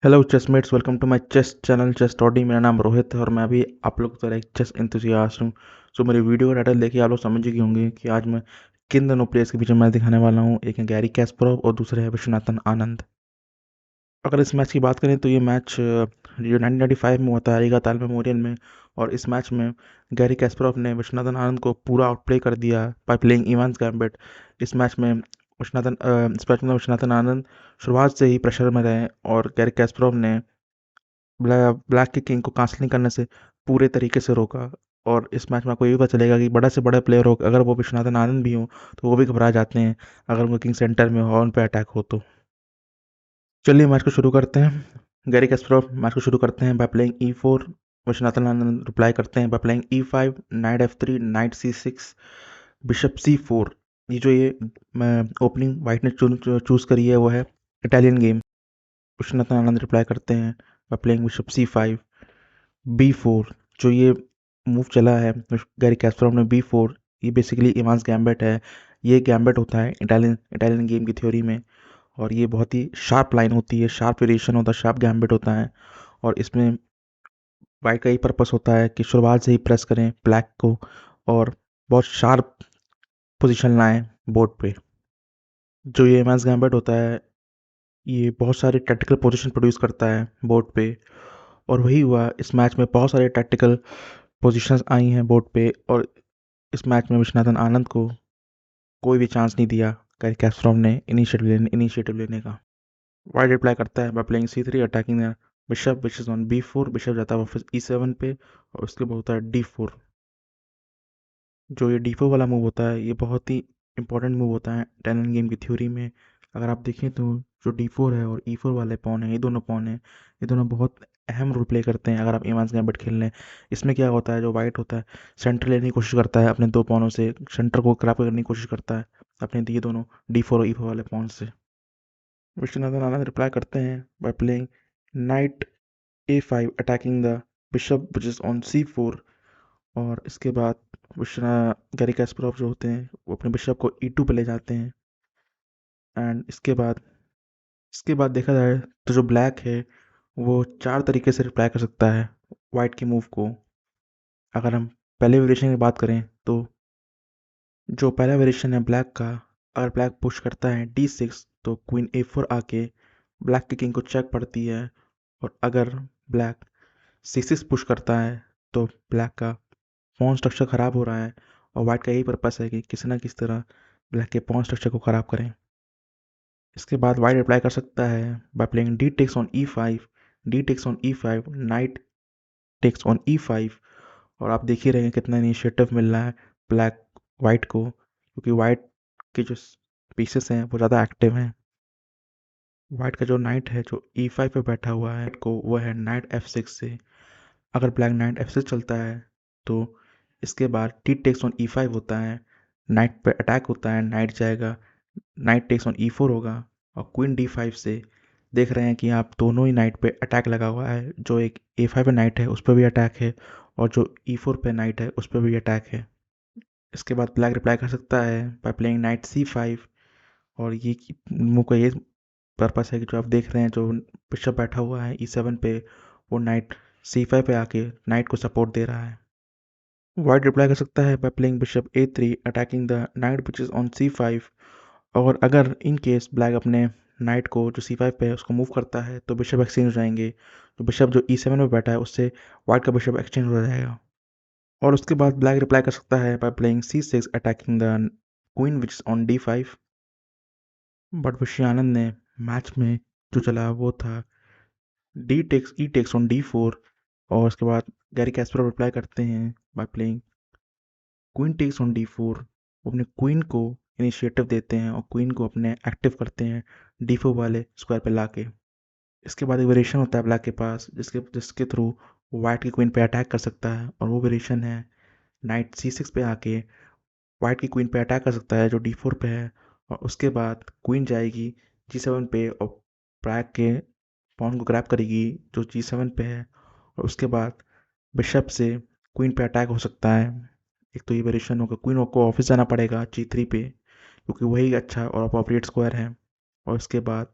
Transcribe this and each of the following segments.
Hello chessmates, welcome to my chess channel chess study. मेरा नाम रोहित है और मैं भी आप लोग की तरह एक चेस एंथुसियास्ट हूँ। सो मेरी वीडियो का टाइटल देखिए, आप लोग समझ गए होंगे कि आज मैं किन दोनों प्लेयर्स के बीच में मैच दिखाने वाला हूँ। एक है गैरी कैस्परोव और दूसरे है विश्वनाथन आनंद। अगर इस मैच की बात करें तो ये मैच जो 1995 में हुआ था रीगा ताल मेमोरियल में, और इस मैच में गैरी कैस्परोव ने विश्वनाथन आनंद को पूरा आउटप्ले कर दिया बाय प्लेइंग इवांस गैम्बिट। इस मैच में विश्वनाथन आनंद शुरुआत से ही प्रेशर में रहे और गैरी कैस्परोव ने ब्लैक के किंग को कांसलिंग करने से पूरे तरीके से रोका। और इस मैच में आपको ये भी पता चलेगा कि बड़े से बड़े प्लेयर हो, अगर वो विश्वनाथन आनंद भी हो तो वो भी घबरा जाते हैं अगर उनका किंग सेंटर में हो और उन पे अटैक हो तो। चलिए मैच को शुरू करते हैं। गैरी कैस्परोव मैच को शुरू करते हैं by playing E4। Viswanathan Anand reply करते हैं by playing E5, knight F3, knight C6, bishop C4। ये ओपनिंग वाइट ने चूज करी है वो है Italian game. Viswanathan Anand reply करते हैं by playing bishop C5, B4। जो ये मूव चला है गैरी कैस्परोव ने B4, ये बेसिकली इवांस गैम्बिट है। ये गैम्बिट होता है इटालियन इटालियन गेम की थ्योरी में, और ये बहुत ही शार्प लाइन होती है, शार्प वेरिएशन होता है, शार्प गैम्बिट होता है। और इसमें वाइट का ही पर्पस होता है कि शुरुआत से ही प्रेस करें ब्लैक को और बहुत शार्प पोजीशन लाएं बोर्ड पे। जो ये इवांस गैम्बिट होता है ये बहुत सारे टैक्टिकल पोजीशन प्रोड्यूस करता है बोर्ड पे, और वही हुआ इस मैच में। बहुत सारे टैक्टिकल पोजीशंस आई हैं बोर्ड पे, और इस मैच में विश्वनाथन आनंद को कोई भी चांस नहीं दिया गैरी कैस्परोव ने इनिशिएटिव लेने का। वाइट रिप्लाई करता है by playing C3 attacking the bishop which is on B4। Bishop जाता है वापस E7 पे, और उसके बाद होता है D4। जो ये D4 वाला मूव होता है ये बहुत ही इंपॉर्टेंट मूव होता है इटालियन गेम की थ्योरी में। अगर आप देखें तो जो D4 है और E4 वाले पॉन है, ये दोनों बहुत अहम रोल प्ले करते हैं अगर आप इवांस गैम्बिट खेल रहे हैं। इसमें क्या होता है, जो वाइट होता है सेंटर लेने की कोशिश करता है अपने दो पॉनों से, सेंटर को क्रैप करने की कोशिश करता है अपने ये दोनों D4 और E4 वाले पॉन से। विश्वनाथन आनंद रिप्लाई करते हैं by playing night A5 attacking the bishop which is on C4। और इसके बाद विश्वना गैरी कैस्परोव जो होते हैं वो अपने बिशप को E2 पे ले जाते हैं। एंड इसके बाद देखा जाए तो जो ब्लैक है वो चार तरीके से रिप्लाई कर सकता है वाइट के मूव को। अगर हम पहले वेरिएशन की बात करें तो जो पहला वेरिएशन है ब्लैक का, अगर ब्लैक पुश करता है D6 तो क्वीन A4 आके ब्लैक की किंग को चेक पड़ती है। और अगर ब्लैक C6 पुश करता है तो ब्लैक का पॉन स्ट्रक्चर ख़राब हो रहा है, और वाइट का यही पर्पस है कि किसी ना किसी तरह ब्लैक के पॉन स्ट्रक्चर को ख़राब करें। इसके बाद वाइट रिप्लाई कर सकता है by playing d takes on E5, knight takes on E5। और आप देख ही रहे हैं कितना इनिशिएटिव मिल रहा है ब्लैक वाइट को, क्योंकि वाइट के जो पीसेस हैं वो ज़्यादा एक्टिव हैं। वाइट का जो नाइट है जो E5 पे बैठा हुआ है को वो है नाइट F6 से। अगर ब्लैक नाइट F6 चलता है तो इसके बाद टी टेक्स ऑन E5 होता है, नाइट पे अटैक होता है, नाइट जाएगा, नाइट टेक्स ऑन E4 होगा, और क्वीन D5 से देख रहे हैं कि आप दोनों ही नाइट पे अटैक लगा हुआ है। जो एक A5 पे नाइट है उस पर भी अटैक है, और जो E4 पे नाइट है उस पर भी अटैक है। इसके बाद ब्लैक रिप्लाई कर सकता है बाय प्लेइंग नाइट C5। और ये मूव का ये पर्पस है कि जो आप देख रहे हैं जो बिशप बैठा हुआ है E7 पे, वो नाइट C5 पे आके नाइट को सपोर्ट दे रहा है। वाइट रिप्लाई कर सकता है by playing bishop A3 attacking the night which is on C5। और अगर इन केस ब्लैक अपने नाइट को जो C5 पे है उसको मूव करता है तो बिशप एक्सचेंज हो जाएंगे। तो बिशप जो E7 में बैठा है उससे वाइट का बिशप एक्सचेंज हो जाएगा। और उसके बाद ब्लैक रिप्लाई कर सकता है by playing C6 attacking the queen which is on D5। But विषय आनंद ने मैच में जो चला वो था E टेक्स ऑन D4। और उसके बाद गैरी कैस्परोव रिप्लाई करते हैं by playing queen takes on D4। वो अपने क्वीन को इनिशिएटिव देते हैं और क्वीन को अपने एक्टिव करते हैं D4 वाले स्क्वायर पे लाके। इसके बाद एक वेरिएशन होता है ब्लैक के पास जिसके जिसके थ्रू वो वाइट की क्वीन पे अटैक कर सकता है, और वो वेरिएशन है नाइट C6 पे आके वाइट की क्वीन पे अटैक कर सकता है जो D4 पे है। और उसके बाद क्वीन जाएगी G7 पे और ब्लैक के पॉन को ग्रैब करेगी जो G7 पे है। और उसके बाद बिशप से क्वीन पे अटैक हो सकता है। एक तो ये वेरिएशन होगा, क्वीन को ऑफिस जाना पड़ेगा G3 पे क्योंकि वही अच्छा और अप्रोप्रिएट स्क्वायर है। और उसके बाद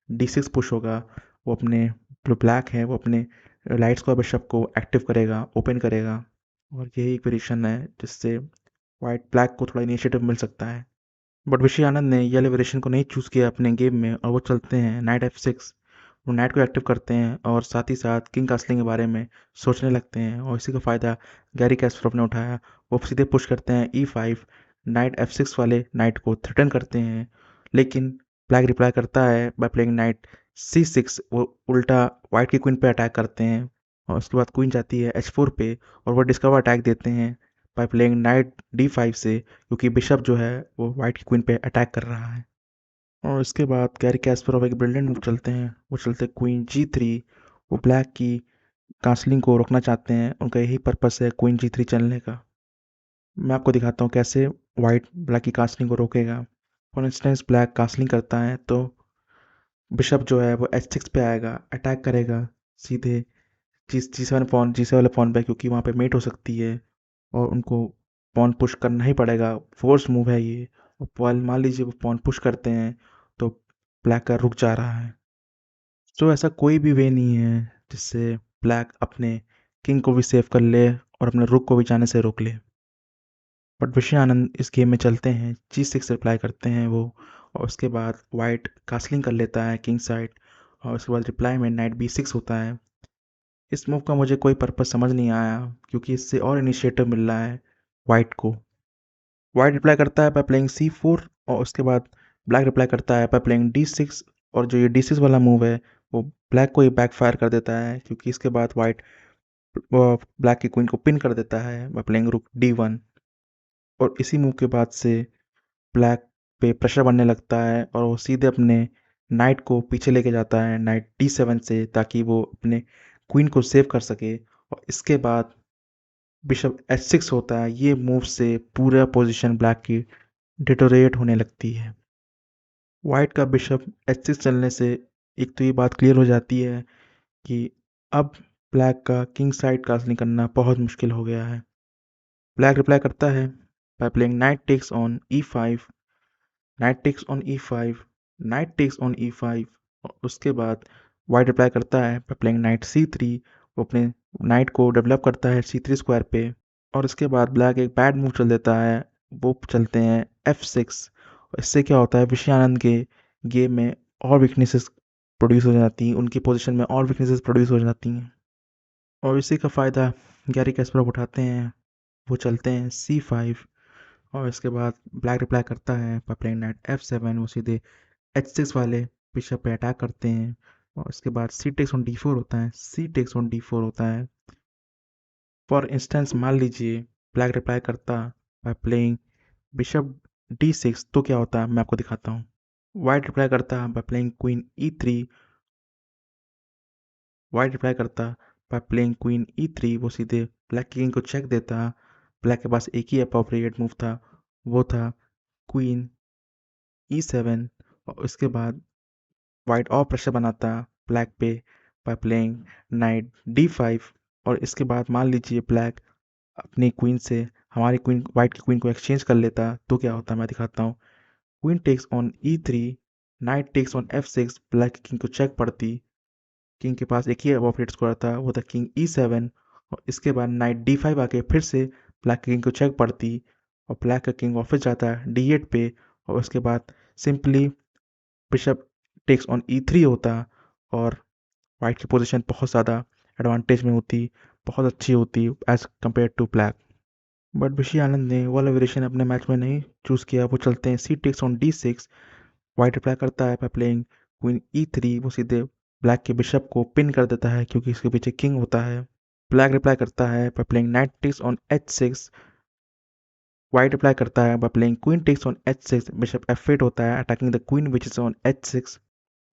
D6 पुश होगा, वो अपने जो ब्लैक है वो अपने लाइट स्क्वायर बिशप को एक्टिव करेगा, ओपन करेगा, और यही एक वेरिएशन है जिससे वाइट ब्लैक को थोड़ा इनिशिएटिव मिल सकता है। बट विशी आनंद ने ये वाले वेरिएशन को नहीं चूज़ किया अपने गेम में, और वो चलते हैं नाइट F6। वो नाइट को एक्टिव करते हैं और साथ ही साथ किंग कास्लिंग के बारे में सोचने लगते हैं, और इसी का फ़ायदा गैरी कैस्परोव ने उठाया। वो सीधे पुश करते हैं E5, नाइट F6 वाले नाइट को थ्रेटन करते हैं, लेकिन ब्लैक रिप्लाई करता है बाय प्लेइंग नाइट C6। वो उल्टा वाइट की क्वीन पे अटैक करते हैं, और उसके बाद क्वीन जाती है H4 पे, और वो डिस्कवर अटैक देते हैं बाय प्लेइंग नाइट D5 से, क्योंकि बिशप जो है वो वाइट की क्वीन पे अटैक कर रहा है। और इसके बाद गैरी कैस्परोव एक ब्रिलियंट मूव चलते हैं, वो चलते क्वीन G3। वो ब्लैक की कास्लिंग को रोकना चाहते हैं, उनका यही पर्पस है क्वीन G3 चलने का। मैं आपको दिखाता हूँ कैसे वाइट ब्लैक की कास्लिंग को रोकेगा। फॉर इंस्टेंस ब्लैक कास्लिंग करता है तो बिशप जो है वो H6 पे आएगा, अटैक करेगा सीधे G7 पॉन, G7 वाले पॉन पे, क्योंकि वहाँ पे मेट हो सकती है और उनको पॉन पुश करना ही पड़ेगा। फोर्स मूव है ये, और मान लीजिए वो पॉन पुश करते हैं तो ब्लैक का रुक जा रहा है। तो ऐसा कोई भी वे नहीं है जिससे ब्लैक अपने किंग को भी सेव कर ले और अपने रुक को भी जाने से रोक ले। बट विषय आनंद इस गेम में चलते हैं, G6 रिप्लाई करते हैं वो, और उसके बाद वाइट कास्लिंग कर लेता है किंग साइड, और उसके बाद रिप्लाई में नाइट B6 होता है। इस मूव का मुझे कोई पर्पस समझ नहीं आया, क्योंकि इससे और इनिशिएटिव मिल रहा है वाइट को। वाइट रिप्लाई करता है बाय प्लेइंग C4, और उसके बाद ब्लैक रिप्लाई करता है बाय प्लेइंग D6। और जो ये D6 वाला मूव है वो ब्लैक को ही बैकफायर कर देता है, क्योंकि इसके बाद वाइट ब्लैक की क्वीन को पिन कर देता है बाय प्लेइंग रुक D1। और इसी मूव के बाद से ब्लैक पे प्रेशर बनने लगता है, और वो सीधे अपने नाइट को पीछे लेके जाता है नाइट D7 से, ताकि वो अपने क्वीन को सेव कर सके। और इसके बाद बिशप H6 होता है। ये मूव से पूरा पोजीशन ब्लैक की डिटोरेट होने लगती है। वाइट का बिशप H6 चलने से एक तो ये बात क्लियर हो जाती है कि अब ब्लैक का किंग साइड कास्लिंग करना बहुत मुश्किल हो गया है। ब्लैक रिप्लाई करता है by playing knight takes on E5, knight takes on E5, knight takes on E5। और उसके बाद वाइट रिप्लाई करता है बाय प्लेइंग नाइट C3। वो अपने नाइट को डेवलप करता है C3 स्क्वायर पे, और इसके बाद ब्लैक एक बैड मूव चल देता है, वो चलते हैं F6। और इससे क्या होता है, विषय आनंद के गेम में और वीकनेसेस प्रोड्यूस हो जाती हैं, उनकी पोजीशन में और वीकनेसेस प्रोड्यूस हो जाती हैं, और इसी का फ़ायदा गैरी कैस्परोव उठाते हैं। वो चलते हैं C5, और इसके बाद ब्लैक रिप्लाई करता है बाय प्लेइंग नाइट F7। वो सीधे H6 वाले बिशप पे अटैक करते हैं, और इसके बाद C टेक्स ऑन D4 होता है, C टेक्स ऑन D4 होता है। फॉर इंस्टेंस मान लीजिए ब्लैक रिप्लाई करता बाय प्लेइंग बिशप D6, तो क्या होता है मैं आपको दिखाता हूँ। वाइट रिप्लाई करता by playing queen E3, white reply करता बाय प्लेइंग क्वीन E3। वो सीधे ब्लैक की किंग को चेक देता। ब्लैक के पास एक ही अप्रोप्रिएट मूव था, वो था क्वीन E7। और उसके बाद वाइट और प्रेशर बनाता ब्लैक पे बाय प्लेइंग नाइट D5। और इसके बाद मान लीजिए ब्लैक अपनी क्वीन से हमारी क्वीन वाइट की क्वीन को एक्सचेंज कर लेता, तो क्या होता है मैं दिखाता हूँ। Queen takes on E3, knight takes on F6, black की किंग को चेक पड़ती। किंग के पास एक ही ऑपरेट स्क्वायर था, वो था किंग E7। और इसके बाद नाइट D5 आके फिर से ब्लैक की किंग को चेक पड़ती, और ब्लैक का किंग वापस जाता है D8 पे। और उसके बाद simply bishop takes on E3 होता, और वाइट की पोजीशन बहुत ज़्यादा एडवांटेज में होती, बहुत अच्छी होती as compare to black. But Vishy Anand ने वो वाला वेरिएशन अपने मैच में नहीं चूज़ किया। वो चलते हैं C takes on D6। White reply करता है बाय प्लेइंग क्वीन E3। वो सीधे ब्लैक के बिशप को पिन कर देता है, क्योंकि इसके पीछे किंग होता है। ब्लैक रिप्लाई करता है by playing knight takes on H6। White reply करता है by playing queen takes on H6। Bishop F8 होता है, attacking the queen which is on H6।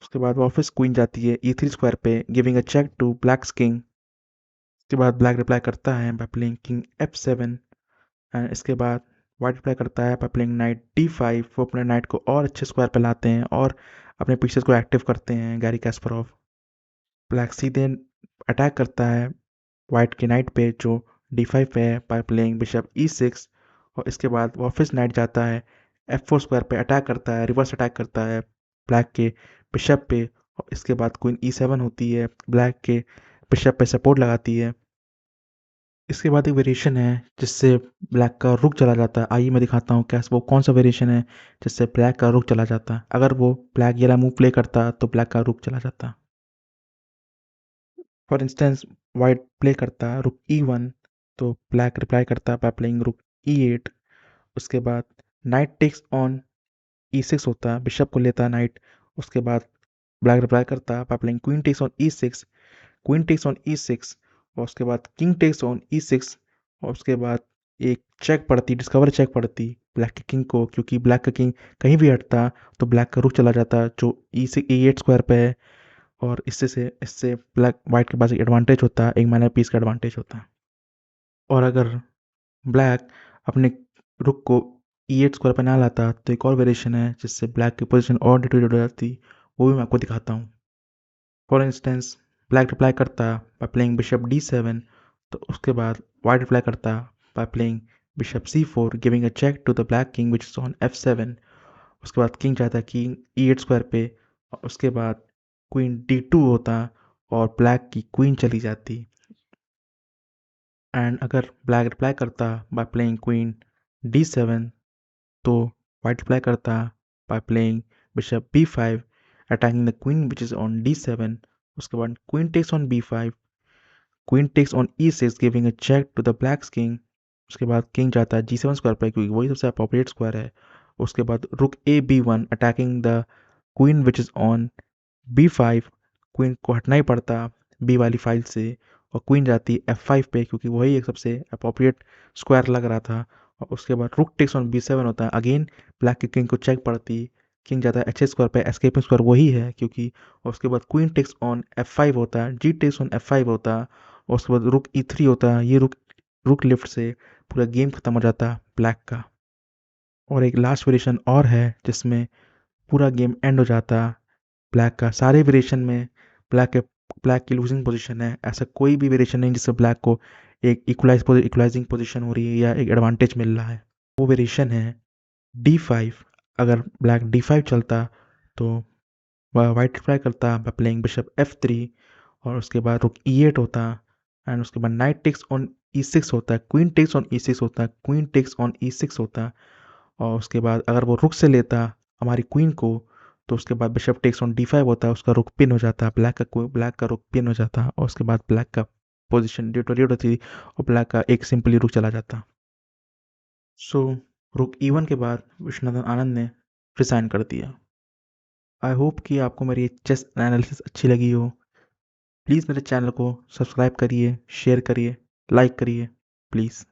उसके बाद वापस क्वीन जाती है E3 स्क्वायर पे, giving a check to black's king. उसके बाद ब्लैक रिप्लाई करता है by playing king F7। And इसके बाद वाइट रिप्लाई करता है बाय प्लेइंग नाइट D5। वो अपने नाइट को और अच्छे स्क्वायर पे लाते हैं और अपने पीसेस को एक्टिव करते हैं गैरी कैस्परोव। ब्लैक सीधे अटैक करता है वाइट के नाइट पे जो D5 पे है बाय प्लेइंग बिशप E6। और इसके बाद वापस नाइट जाता है F4 स्क्वायर पे, अटैक करता है, रिवर्स अटैक करता है ब्लैक के बिशप पे। और इसके बाद क्वीन E7 होती है, ब्लैक के बिशप पे सपोर्ट लगाती है। इसके बाद एक वेरिएशन है जिससे ब्लैक का रुक चला जाता है। आइए मैं दिखाता हूँ क्या वो कौन सा वेरिएशन है जिससे ब्लैक का रुक चला जाता है। अगर वो ब्लैक ये वाला मूव प्ले करता तो ब्लैक का रुक चला जाता। फॉर इंस्टेंस वाइट प्ले करता रुक E1 तो ब्लैक रिप्लाई करता बाय प्लेइंग रुक E8। उसके बाद नाइट टेक्स ऑन E6 होता, बिशप को लेता नाइट। उसके बाद ब्लैक रिप्लाई करता by playing queen takes on E6, queen takes on E6। और उसके बाद किंग टेक्स ऑन E6। और उसके बाद एक चेक पड़ती, डिस्कवर चेक पड़ती ब्लैक के किंग को, क्योंकि ब्लैक का किंग कहीं भी हटता तो ब्लैक का रुक चला जाता जो E8 स्क्वायर पे है। और इससे ब्लैक वाइट के पास एक एडवांटेज होता है, एक माइनर पीस का एडवांटेज होता है। और अगर ब्लैक अपने रुक को E8 स्क्वायर पर ना लाता तो एक और वेरिएशन है जिससे ब्लैक की पोजीशन और डिटोरेट हो जाती, वो भी मैं आपको दिखाता हूँ। फॉर इंस्टेंस ब्लैक रिप्लाई करता बाय प्लेइंग बिशप D7 तो उसके बाद वाइट रिप्लाई करता by playing bishop C4 giving a check to the black king which is on F7। उसके बाद किंग जाता किंग E8 स्क्वायर पे। और उसके बाद क्वीन D2 होता और ब्लैक की क्वीन चली जाती। एंड अगर ब्लैक रिप्लाई करता बाय प्लेइंग क्वीन D7 तो वाइट रिप्लाई करता by playing bishop B5 attacking the queen which is on D7। उसके बाद queen takes on B5, queen takes on E6 giving a check to the black king. उसके बाद king जाता है G7 square पर क्योंकि वही सबसे अप्रोप्रिएट स्क्वायर है। उसके बाद रुक ए B1 attacking the queen which is on B5, queen को हटना ही पड़ता बी वाली फाइल से। और क्वीन जाती F5 पे क्योंकि वही एक सबसे अप्रोप्रिएट स्क्वायर लग रहा था। और उसके बाद रुक टेक्स ऑन B7 होता है, अगेन ब्लैक की किंग को चेक पड़ती, किंग जाता है H स्क्वायर पे, एस्केपिंग स्क्वायर वही है क्योंकि। और उसके बाद क्वीन टेक्स ऑन F5 होता है, जी टेक्स ऑन F5 होता। और उसके बाद रुक E3 होता है, ये रुक रुक लिफ्ट से पूरा गेम खत्म हो जाता ब्लैक का। और एक लास्ट वेरिएशन और है जिसमें पूरा गेम एंड हो जाता ब्लैक का। सारे वेरिएशन में ब्लैक की लूजिंग पोजीशन है, ऐसा कोई भी वेरिएशन नहीं जिससे ब्लैक को एक इक्वलाइजिंग पोजीशन हो रही है या एक एडवांटेज मिल रहा है। वो वेरिएशन है D5। अगर ब्लैक D5 चलता तो वह वाइट ट्राई करता बाय प्लेइंग बिशप F3। और उसके बाद रुक E8 होता। एंड उसके बाद नाइट टेक्स ऑन E6 होता है, क्वीन टेक्स ऑन E6 होता है, क्वीन टेक्स ऑन E6 होता है। और उसके बाद अगर वो रुक से लेता हमारी क्वीन को तो उसके बाद बिशप टेक्स ऑन D5 होता है, उसका रुक पिन हो जाता है, ब्लैक का रुक पिन हो जाता है। और उसके बाद ब्लैक का पोजीशन डिटोरिएट होती और ब्लैक का एक सिंपली रुक चला जाता। सो रुक E1 के बाद विश्वनाथन आनंद ने रिसाइन कर दिया। आई होप कि आपको मेरी चेस एनालिसिस अच्छी लगी हो। प्लीज़ मेरे चैनल को सब्सक्राइब करिए, शेयर करिए, लाइक करिए प्लीज़।